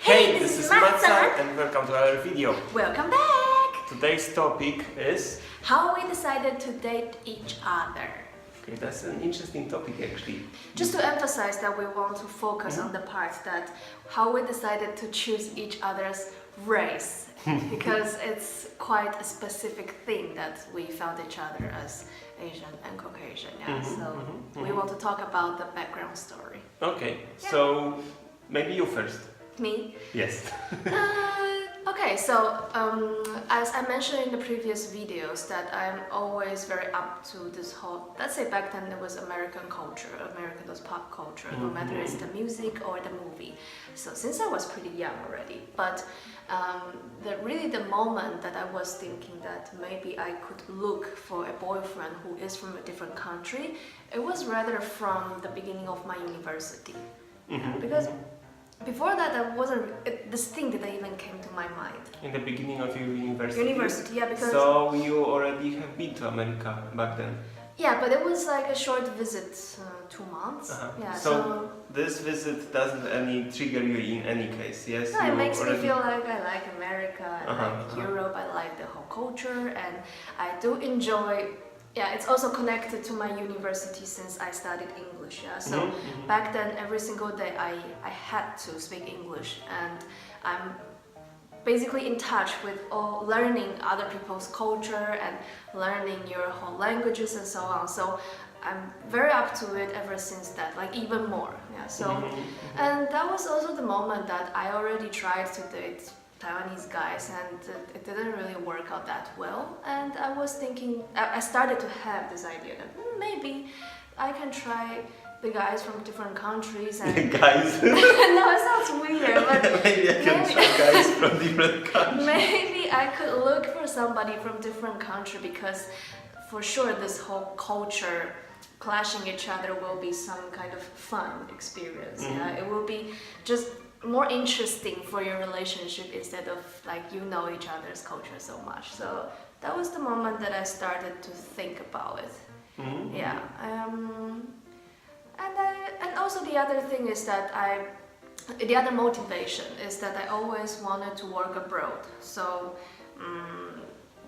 Hey, this is Matza and welcome to our video. Welcome back! Today's topic is... How we decided to date each other. Okay, that's an interesting topic actually. Just to emphasize that we want to focus on the part that how we decided to choose each other's race. Because it's quite a specific thing that we found each other as Asian and Caucasian. Yeah? We want to talk about the background story. Okay, so maybe you first. Me? Yes. Okay, so as I mentioned in the previous videos that I'm always very up to this whole, let's say back then it was American culture, American was pop culture, no matter it's the music or the movie. So since I was pretty young already, but really the moment that I was thinking that maybe I could look for a boyfriend who is from a different country, it was rather from the beginning of my university. Because before that, this thing didn't even came to my mind. In the beginning of your university? University, yeah, because... So you already have been to America back then? Yeah, but it was like a short visit, 2 months. Yeah, so this visit doesn't any trigger you in any case, yes? No, it makes me feel like I like America, I like Europe, I like the whole culture, and I do enjoy... Yeah, it's also connected to my university since I studied English. Yeah, so back then every single day I had to speak English, and I'm basically in touch with learning other people's culture and learning your whole languages and so on. So I'm very up to it ever since that, like even more. Yeah, so and that was also the moment that I already tried to date Taiwanese guys, and it didn't really work out that well, and I was thinking, I started to have this idea that maybe I can try the guys from different countries and... Guys? No, it sounds weird, but maybe I can try guys from different countries. Maybe I could look for somebody from different country, because for sure this whole culture clashing each other will be some kind of fun experience. Yeah, it will be just more interesting for your relationship instead of like you know each other's culture so much. So that was the moment that I started to think about it. Yeah, and also the other thing is that the other motivation is that I always wanted to work abroad. So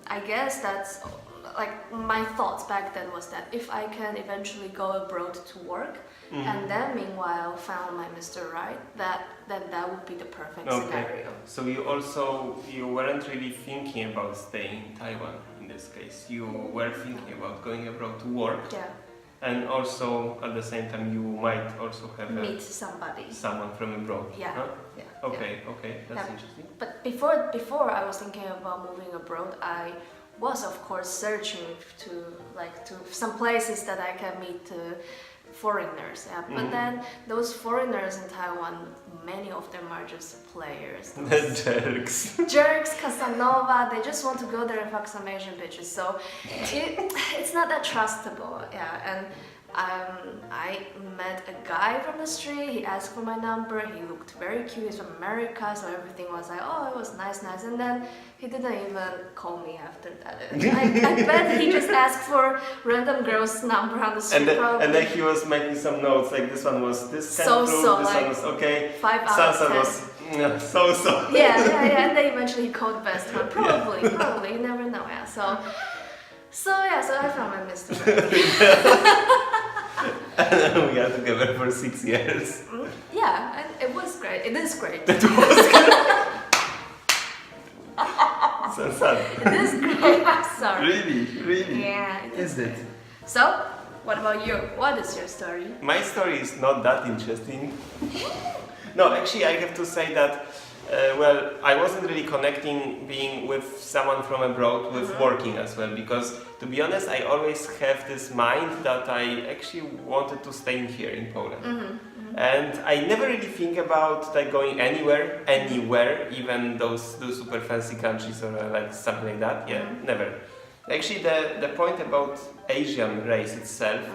I guess that's like my thoughts back then was that if I can eventually go abroad to work and then meanwhile found my Mr. Right, then that would be the perfect scenario. So you weren't really thinking about staying in Taiwan in this case. You were thinking about going abroad to work. Yeah. And also at the same time you might also have meet somebody. Someone from abroad. Yeah. Huh? Yeah. Okay, that's interesting. But before I was thinking about moving abroad, I was of course searching to some places that I can meet foreigners. Yeah. But then those foreigners in Taiwan, many of them are just players. Jerks. Jerks, Casanova, they just want to go there and fuck some Asian bitches. So it's not that trustable. Yeah. And I met a guy from the street, he asked for my number, he looked very cute, he's from America, so everything was like, oh, it was nice, and then he didn't even call me after that. I bet he just asked for random girl's number on the street. And then he was making some notes, like this one was this kind of so, this like, one was okay, 5 out of 10. was so. Yeah, and then eventually he called the best one, probably, you never know, yeah, so I found my Mr. And then we are together for 6 years. Yeah, and it was great. It is great. It was good. So sad. It is great. I'm sorry. Really? Yeah, it is. Is it? So, what about you? What is your story? My story is not that interesting. No, actually I have to say that I wasn't really connecting being with someone from abroad with working as well, because to be honest I always have this mind that I actually wanted to stay in here in Poland. And I never really think about like going anywhere, even those super fancy countries or like something like that. Yeah, never. Actually the point about Asian race itself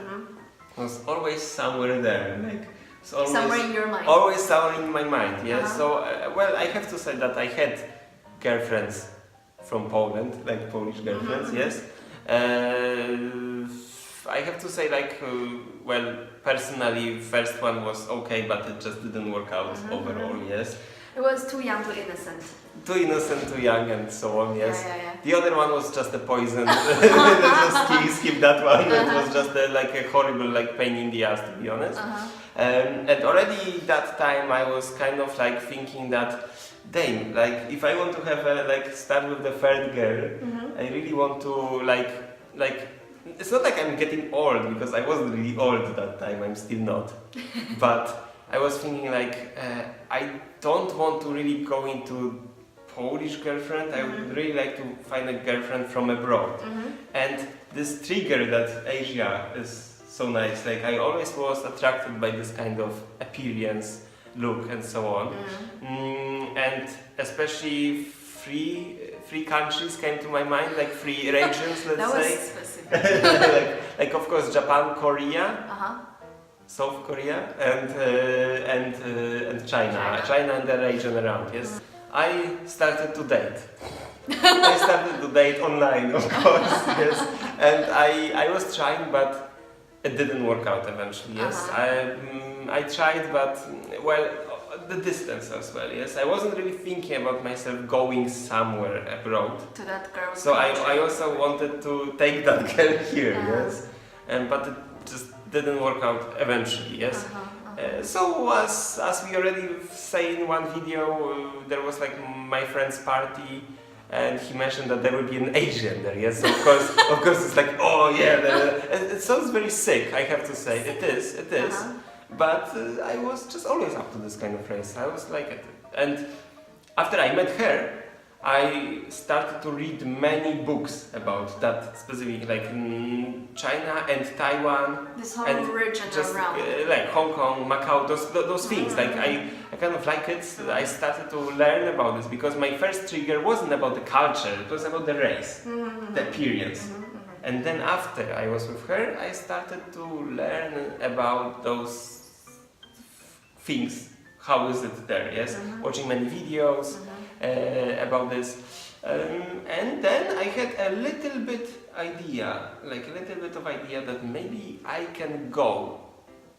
was always somewhere there, like somewhere in your mind. Always somewhere in my mind, yes. So, I have to say that I had girlfriends from Poland, like Polish girlfriends, yes. I have to say, personally, first one was okay, but it just didn't work out overall, yes. It was too young, too innocent. Too innocent, too young, and so on. Yes. Yeah. The other one was just a poison. Just skip that one. It was just like a horrible like pain in the ass, to be honest. And already that time I was kind of like thinking that, damn, like if I want to have a like start with the third girl, I really want to like it's not like I'm getting old, because I wasn't really old at that time. I'm still not, but I was thinking like I don't want to really go into Polish girlfriend. I would really like to find a girlfriend from abroad. And this trigger that Asia is so nice. Like I always was attracted by this kind of appearance, look, and so on. And especially three countries came to my mind, like three regions, let's that say. Was specific. like of course Japan, Korea, South Korea, and China. China and the region around. Yes. I started to date. I started to date online, of course, yes. And I was trying, but it didn't work out eventually, yes. I tried, but, well, the distance as well, yes. I wasn't really thinking about myself going somewhere abroad. To that girl. So I also wanted to take that girl here, yes. But it just didn't work out eventually, yes. So as we already say in one video, there was like my friend's party, and he mentioned that there will be an Asian there. Yes, of course, it's like, oh yeah, it sounds very sick. I have to say, it is. But I was just always up to this kind of race. I was like it, and after I met her, I started to read many books about that specific, like China and Taiwan. This whole and region just, around. like Hong Kong, Macau, those things. Like I kind of like it. I started to learn about this because my first trigger wasn't about the culture. It was about the race, the appearance. And then after I was with her, I started to learn about those things. How is it there? Yes, watching many videos. About this, and then I had a little bit of idea that maybe I can go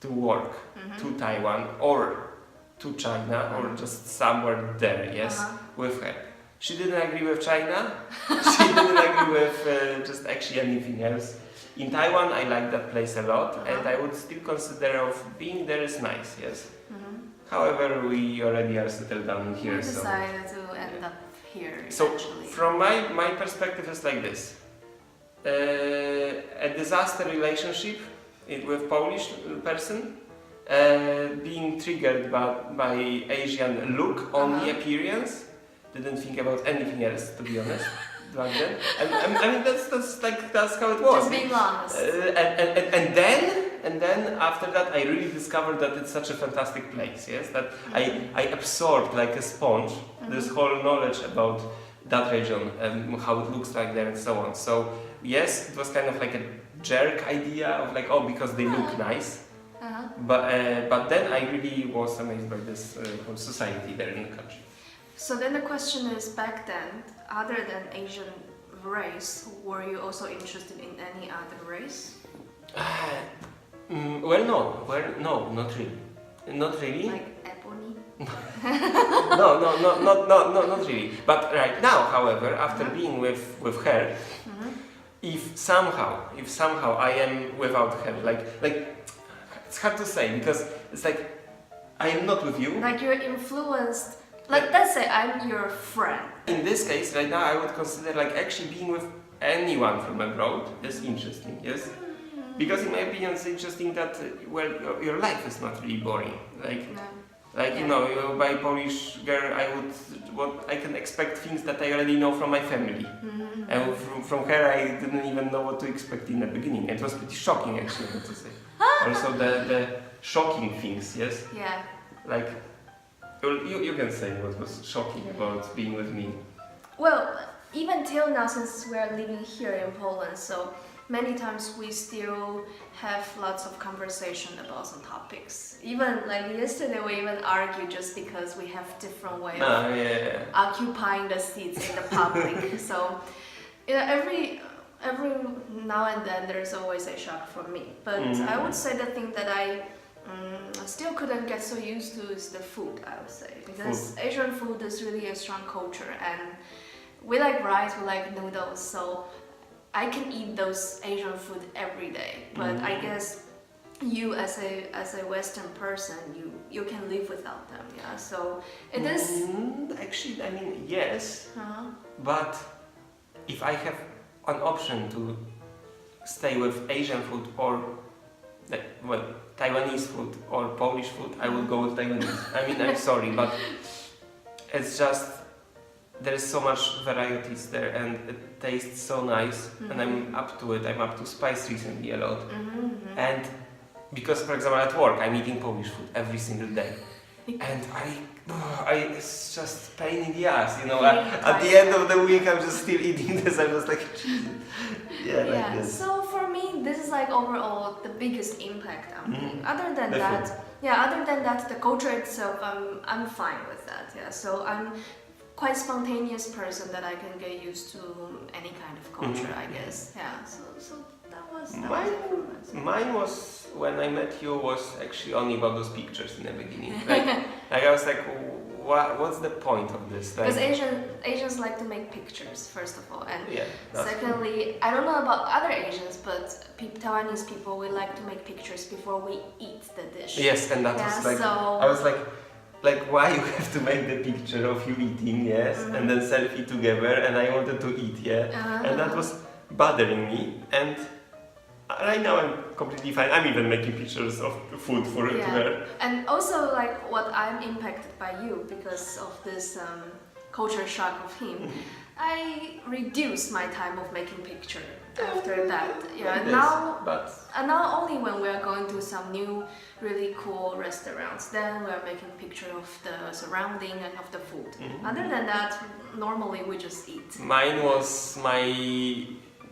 to work to Taiwan or to China or just somewhere there, yes, with her. She didn't agree with China. She didn't agree with just actually anything else. In Taiwan, I like that place a lot, and I would still consider of being there is nice, yes. However, we already are settled down here. We decided to end up here. So, actually. from my perspective, it's like this: a disaster relationship with Polish person, being triggered by Asian look, only appearance. Didn't think about anything else, to be honest. Back then, and I mean that's how it was. Just being honest. And then after that, I really discovered that it's such a fantastic place. Yes, that I absorbed like a sponge this whole knowledge about that region and how it looks like there and so on. So yes, it was kind of like a jerk idea of like, oh, because they look nice. But then I really was amazed by this whole society there in the country. So then the question is, back then, other than Asian race, were you also interested in any other race? No, not really. Not really. Like ebony? No, not really. But right now, however, after being with her, if somehow I am without her, like it's hard to say because it's like I am not with you. Like you're influenced. Like let's say I'm your friend. In this case, right now, I would consider like actually being with anyone from abroad is interesting. Yes. Because in my opinion, it's interesting that your life is not really boring. You know, by Polish girl, I can expect things that I already know from my family, and from her, I didn't even know what to expect in the beginning. It was pretty shocking, actually, I have to say. Also, the shocking things, yes. Yeah. Like, you can say what was shocking about being with me. Well, even till now, since we are living here in Poland, so many times we still have lots of conversation about some topics. Even like yesterday, we even argued just because we have different way of occupying the seats in the public. So, you know, every now and then there's always a shock for me. But I would say the thing that I I still couldn't get so used to is the food, I would say, because Asian food is really a strong culture, and we like rice, we like noodles, so I can eat those Asian food every day. But I guess you as a Western person, you can live without them, yeah. So it is. Actually, I mean yes, but if I have an option to stay with Asian food or Taiwanese food or Polish food, I would go with Taiwanese. I mean, I'm sorry, but it's just there's so much varieties there and it tastes so nice, and I'm up to it. I'm up to spice recently a lot, and because, for example, at work I'm eating Polish food every single day, and it's just pain in the ass, you know. At the end of the week, I'm just still eating this. I'm just like, Jesus. Yeah, like this. So for me, this is like overall the biggest impact. Other than that, food. other than that, the culture itself, I'm fine with that. Yeah, so I'm quite spontaneous person that I can get used to any kind of culture, I guess. Yeah, so that was mine was when I met you was actually only about those pictures in the beginning. Like I was like, what's the point of this? Because Asians like to make pictures, first of all, and secondly, true. I don't know about other Asians, but Taiwanese people, we like to make pictures before we eat the dish. Yes, and that was like, I was like, why you have to make the picture of you eating, and then selfie together, and I wanted to eat, and that was bothering me, and right now I'm completely fine. I'm even making pictures of food for her. And also, like, what I'm impacted by you because of this culture shock of him, I reduced my time of making picture after that. Yeah, now only when we are going to some new, really cool restaurants, then we are making picture of the surrounding and of the food. Other than that, normally we just eat. Mine was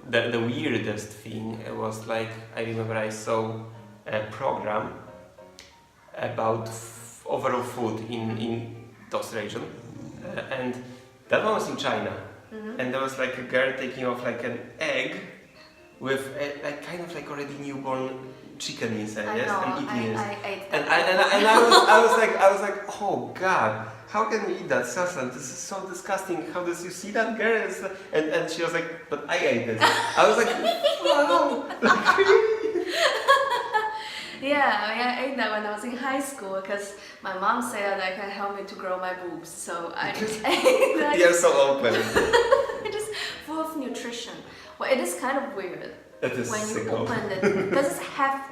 the weirdest thing. It was like, I remember I saw a program about overall food in those region, and that one was in China. And there was like a girl taking off like an egg with like kind of like already newborn chicken inside, and eating it. I ate and that. I was like, oh God, how can you eat that sauce? This is so disgusting. How does you see that girl? And she was like, but I ate it. I was like, wow. Yeah, I ate that when I was in high school because my mom said that can help me to grow my boobs, so I just ate that. You're so open. It is full of nutrition. Well, it is kind of weird it is when you open it because it's half.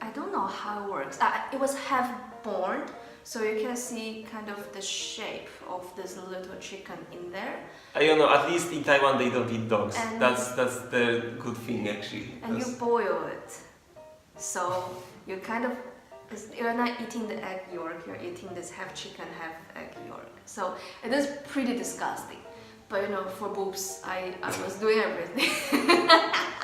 I don't know how it works. It was half born, so you can see kind of the shape of this little chicken in there. I don't know. At least in Taiwan they don't eat dogs. And that's the good thing actually. And you boil it, so you kind of. You're not eating the egg yolk, you're eating this half chicken, half egg yolk. So it is pretty disgusting. But you know, for boobs, I was doing everything.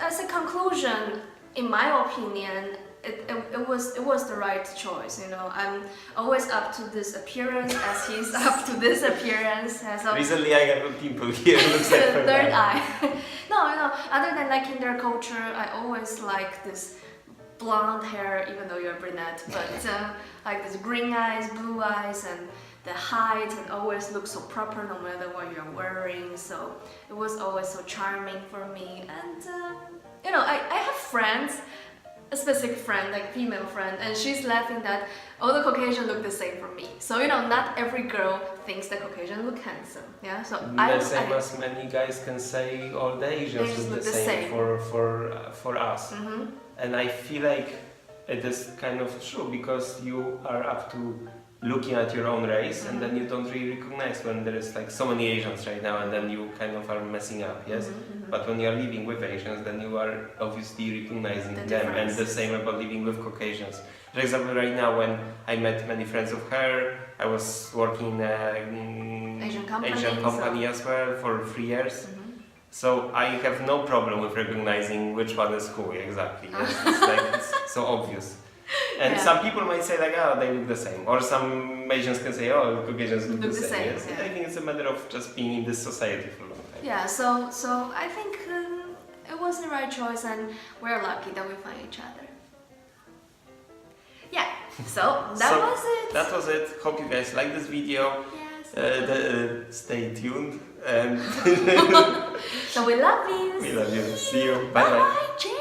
As a conclusion, in my opinion, it was the right choice. You know, I'm always up to this appearance as he's up to this appearance. So recently, I have a pimple here. It looks like third eye. No, other than like in their culture, I always like this blonde hair, even though you're brunette, but like this green eyes, blue eyes, and the height, and always look so proper no matter what you're wearing. So it was always so charming for me. And you know, I have friends, a specific friend, like female friend, and she's laughing that all the Caucasians look the same for me. So you know, not every girl thinks the Caucasian look handsome. Yeah, so as many guys can say all the Asians look the same for us. And I feel like it is kind of true because you are up to looking at your own race, and then you don't really recognize when there is like so many Asians right now, and then you kind of are messing up, yes? But when you are living with Asians, then you are obviously recognizing them, and the same about living with Caucasians. For example, right now when I met many friends of her, I was working in an Asian company as well for 3 years. So I have no problem with recognizing which one is who exactly. It's so obvious. And some people might say like, oh, they look the same. Or some Asians can say, oh, Caucasians look the same. Yes? I think it's a matter of just being in this society for a long time. Yeah, so I think it was the right choice, and we're lucky that we find each other. Yeah, so that was it. That was it. Hope you guys like this video. Yes. Stay tuned and So we love you. we love you. See you. Bye Bye bye. bye.